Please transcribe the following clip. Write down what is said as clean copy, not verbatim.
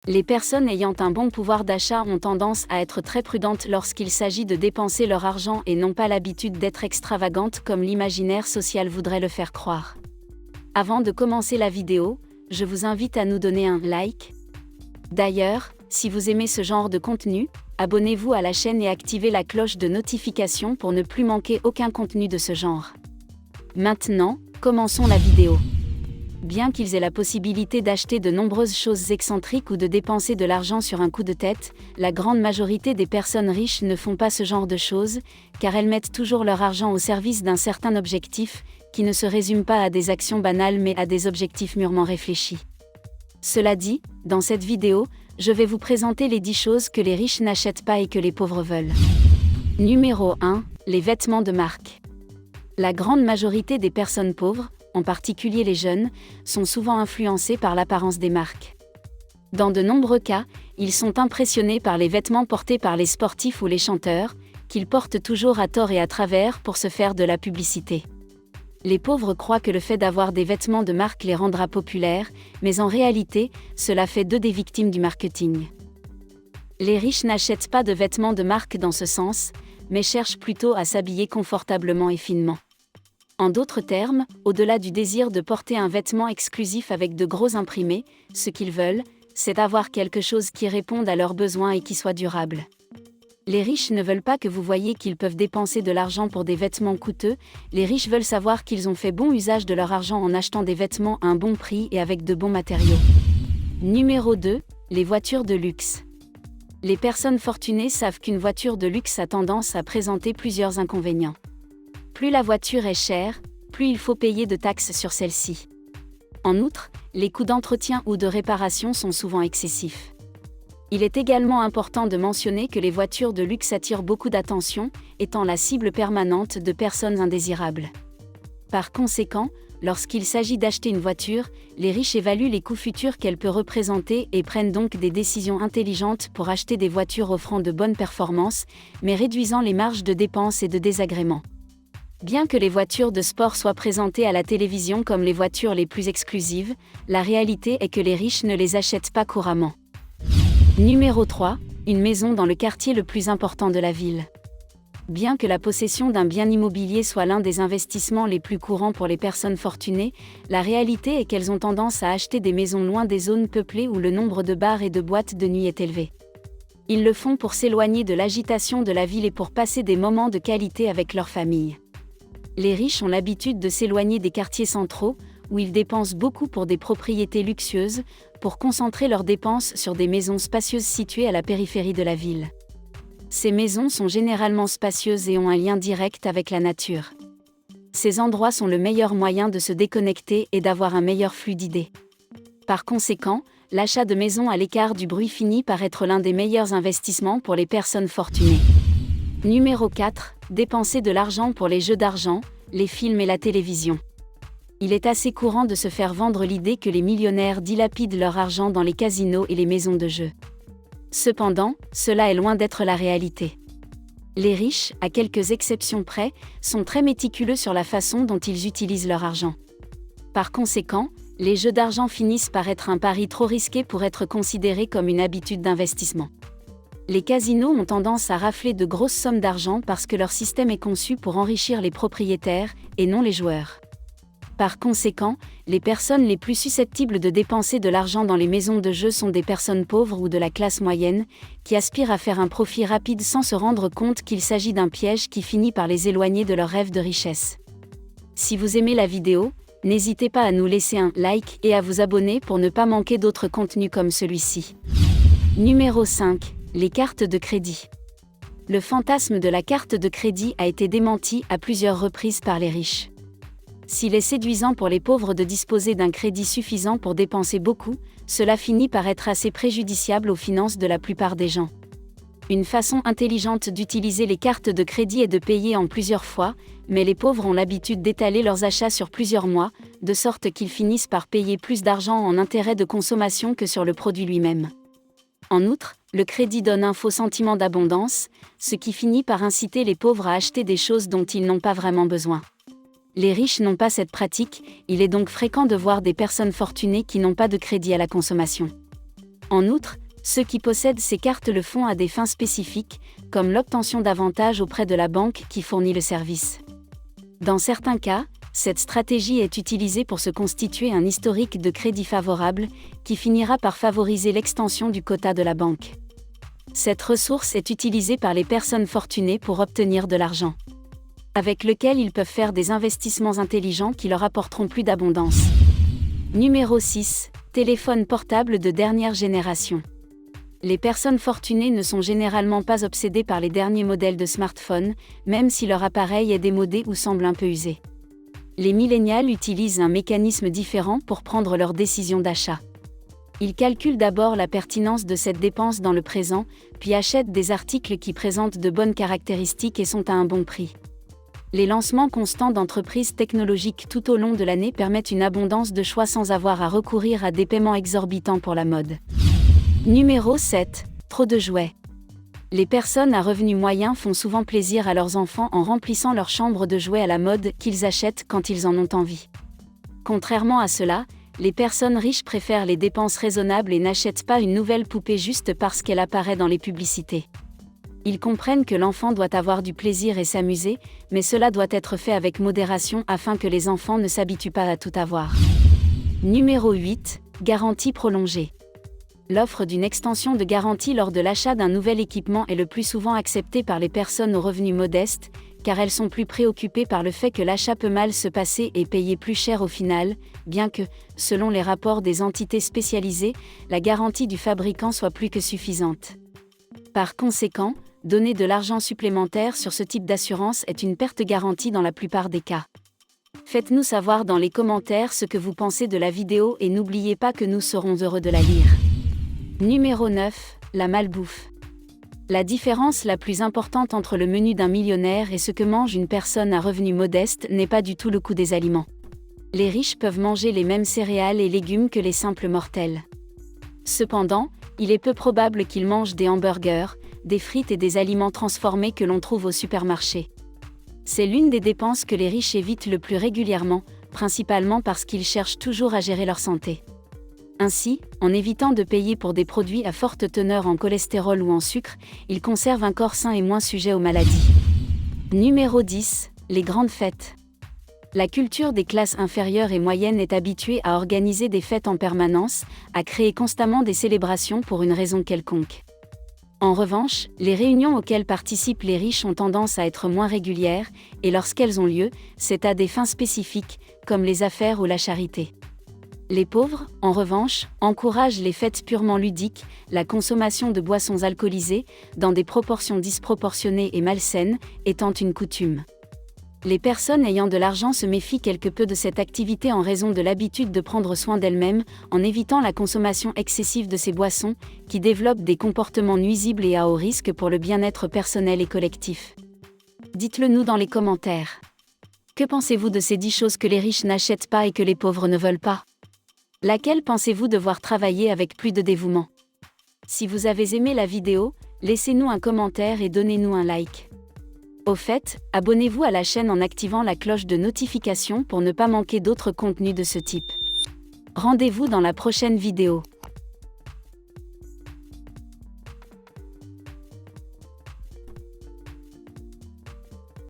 Les personnes ayant un bon pouvoir d'achat ont tendance à être très prudentes lorsqu'il s'agit de dépenser leur argent et n'ont pas l'habitude d'être extravagantes comme l'imaginaire social voudrait le faire croire. Avant de commencer la vidéo, je vous invite à nous donner un like. D'ailleurs, si vous aimez ce genre de contenu, abonnez-vous à la chaîne et activez la cloche de notification pour ne plus manquer aucun contenu de ce genre. Maintenant, commençons la vidéo. Bien qu'ils aient la possibilité d'acheter de nombreuses choses excentriques ou de dépenser de l'argent sur un coup de tête, la grande majorité des personnes riches ne font pas ce genre de choses, car elles mettent toujours leur argent au service d'un certain objectif, qui ne se résume pas à des actions banales mais à des objectifs mûrement réfléchis. Cela dit, dans cette vidéo, je vais vous présenter les 10 choses que les riches n'achètent pas et que les pauvres veulent. Numéro 1. Les vêtements de marque. La grande majorité des personnes pauvres, en particulier les jeunes, sont souvent influencés par l'apparence des marques. Dans de nombreux cas, ils sont impressionnés par les vêtements portés par les sportifs ou les chanteurs, qu'ils portent toujours à tort et à travers pour se faire de la publicité. Les pauvres croient que le fait d'avoir des vêtements de marque les rendra populaires, mais en réalité, cela fait d'eux des victimes du marketing. Les riches n'achètent pas de vêtements de marque dans ce sens, mais cherchent plutôt à s'habiller confortablement et finement. En d'autres termes, au-delà du désir de porter un vêtement exclusif avec de gros imprimés, ce qu'ils veulent, c'est avoir quelque chose qui réponde à leurs besoins et qui soit durable. Les riches ne veulent pas que vous voyiez qu'ils peuvent dépenser de l'argent pour des vêtements coûteux, les riches veulent savoir qu'ils ont fait bon usage de leur argent en achetant des vêtements à un bon prix et avec de bons matériaux. Numéro 2. Les voitures de luxe. Les personnes fortunées savent qu'une voiture de luxe a tendance à présenter plusieurs inconvénients. Plus la voiture est chère, plus il faut payer de taxes sur celle-ci. En outre, les coûts d'entretien ou de réparation sont souvent excessifs. Il est également important de mentionner que les voitures de luxe attirent beaucoup d'attention, étant la cible permanente de personnes indésirables. Par conséquent, lorsqu'il s'agit d'acheter une voiture, les riches évaluent les coûts futurs qu'elle peut représenter et prennent donc des décisions intelligentes pour acheter des voitures offrant de bonnes performances, mais réduisant les marges de dépenses et de désagréments. Bien que les voitures de sport soient présentées à la télévision comme les voitures les plus exclusives, la réalité est que les riches ne les achètent pas couramment. Numéro 3. Une maison dans le quartier le plus important de la ville. Bien que la possession d'un bien immobilier soit l'un des investissements les plus courants pour les personnes fortunées, la réalité est qu'elles ont tendance à acheter des maisons loin des zones peuplées où le nombre de bars et de boîtes de nuit est élevé. Ils le font pour s'éloigner de l'agitation de la ville et pour passer des moments de qualité avec leur famille. Les riches ont l'habitude de s'éloigner des quartiers centraux, où ils dépensent beaucoup pour des propriétés luxueuses, pour concentrer leurs dépenses sur des maisons spacieuses situées à la périphérie de la ville. Ces maisons sont généralement spacieuses et ont un lien direct avec la nature. Ces endroits sont le meilleur moyen de se déconnecter et d'avoir un meilleur flux d'idées. Par conséquent, l'achat de maisons à l'écart du bruit finit par être l'un des meilleurs investissements pour les personnes fortunées. Numéro 4. Dépenser de l'argent pour les jeux d'argent, les films et la télévision. Il est assez courant de se faire vendre l'idée que les millionnaires dilapident leur argent dans les casinos et les maisons de jeux. Cependant, cela est loin d'être la réalité. Les riches, à quelques exceptions près, sont très méticuleux sur la façon dont ils utilisent leur argent. Par conséquent, les jeux d'argent finissent par être un pari trop risqué pour être considéré comme une habitude d'investissement. Les casinos ont tendance à rafler de grosses sommes d'argent parce que leur système est conçu pour enrichir les propriétaires, et non les joueurs. Par conséquent, les personnes les plus susceptibles de dépenser de l'argent dans les maisons de jeux sont des personnes pauvres ou de la classe moyenne, qui aspirent à faire un profit rapide sans se rendre compte qu'il s'agit d'un piège qui finit par les éloigner de leur rêve de richesse. Si vous aimez la vidéo, n'hésitez pas à nous laisser un like et à vous abonner pour ne pas manquer d'autres contenus comme celui-ci. Numéro 5. Les cartes de crédit. Le fantasme de la carte de crédit a été démenti à plusieurs reprises par les riches. S'il est séduisant pour les pauvres de disposer d'un crédit suffisant pour dépenser beaucoup, cela finit par être assez préjudiciable aux finances de la plupart des gens. Une façon intelligente d'utiliser les cartes de crédit est de payer en plusieurs fois, mais les pauvres ont l'habitude d'étaler leurs achats sur plusieurs mois, de sorte qu'ils finissent par payer plus d'argent en intérêts de consommation que sur le produit lui-même. En outre, le crédit donne un faux sentiment d'abondance, ce qui finit par inciter les pauvres à acheter des choses dont ils n'ont pas vraiment besoin. Les riches n'ont pas cette pratique, il est donc fréquent de voir des personnes fortunées qui n'ont pas de crédit à la consommation. En outre, ceux qui possèdent ces cartes le font à des fins spécifiques, comme l'obtention d'avantages auprès de la banque qui fournit le service. Dans certains cas, cette stratégie est utilisée pour se constituer un historique de crédit favorable, qui finira par favoriser l'extension du quota de la banque. Cette ressource est utilisée par les personnes fortunées pour obtenir de l'argent, avec lequel ils peuvent faire des investissements intelligents qui leur apporteront plus d'abondance. Numéro 6. Téléphone portable de dernière génération. Les personnes fortunées ne sont généralement pas obsédées par les derniers modèles de smartphones, même si leur appareil est démodé ou semble un peu usé. Les millénials utilisent un mécanisme différent pour prendre leurs décisions d'achat. Ils calculent d'abord la pertinence de cette dépense dans le présent, puis achètent des articles qui présentent de bonnes caractéristiques et sont à un bon prix. Les lancements constants d'entreprises technologiques tout au long de l'année permettent une abondance de choix sans avoir à recourir à des paiements exorbitants pour la mode. Numéro 7. Trop de jouets. Les personnes à revenus moyens font souvent plaisir à leurs enfants en remplissant leur chambre de jouets à la mode qu'ils achètent quand ils en ont envie. Contrairement à cela, les personnes riches préfèrent les dépenses raisonnables et n'achètent pas une nouvelle poupée juste parce qu'elle apparaît dans les publicités. Ils comprennent que l'enfant doit avoir du plaisir et s'amuser, mais cela doit être fait avec modération afin que les enfants ne s'habituent pas à tout avoir. Numéro 8. Garantie prolongée. L'offre d'une extension de garantie lors de l'achat d'un nouvel équipement est le plus souvent acceptée par les personnes aux revenus modestes, car elles sont plus préoccupées par le fait que l'achat peut mal se passer et payer plus cher au final, bien que, selon les rapports des entités spécialisées, la garantie du fabricant soit plus que suffisante. Par conséquent, donner de l'argent supplémentaire sur ce type d'assurance est une perte garantie dans la plupart des cas. Faites-nous savoir dans les commentaires ce que vous pensez de la vidéo et n'oubliez pas que nous serons heureux de la lire. Numéro 9. La malbouffe. La différence la plus importante entre le menu d'un millionnaire et ce que mange une personne à revenu modeste n'est pas du tout le coût des aliments. Les riches peuvent manger les mêmes céréales et légumes que les simples mortels. Cependant, il est peu probable qu'ils mangent des hamburgers, des frites et des aliments transformés que l'on trouve au supermarché. C'est l'une des dépenses que les riches évitent le plus régulièrement, principalement parce qu'ils cherchent toujours à gérer leur santé. Ainsi, en évitant de payer pour des produits à forte teneur en cholestérol ou en sucre, ils conservent un corps sain et moins sujet aux maladies. Numéro 10. Les grandes fêtes. La culture des classes inférieures et moyennes est habituée à organiser des fêtes en permanence, à créer constamment des célébrations pour une raison quelconque. En revanche, les réunions auxquelles participent les riches ont tendance à être moins régulières, et lorsqu'elles ont lieu, c'est à des fins spécifiques, comme les affaires ou la charité. Les pauvres, en revanche, encouragent les fêtes purement ludiques, la consommation de boissons alcoolisées, dans des proportions disproportionnées et malsaines, étant une coutume. Les personnes ayant de l'argent se méfient quelque peu de cette activité en raison de l'habitude de prendre soin d'elles-mêmes, en évitant la consommation excessive de ces boissons, qui développent des comportements nuisibles et à haut risque pour le bien-être personnel et collectif. Dites-le nous dans les commentaires. Que pensez-vous de ces 10 choses que les riches n'achètent pas et que les pauvres ne veulent pas ? Laquelle pensez-vous devoir travailler avec plus de dévouement ? Si vous avez aimé la vidéo, laissez-nous un commentaire et donnez-nous un like. Au fait, abonnez-vous à la chaîne en activant la cloche de notification pour ne pas manquer d'autres contenus de ce type. Rendez-vous dans la prochaine vidéo.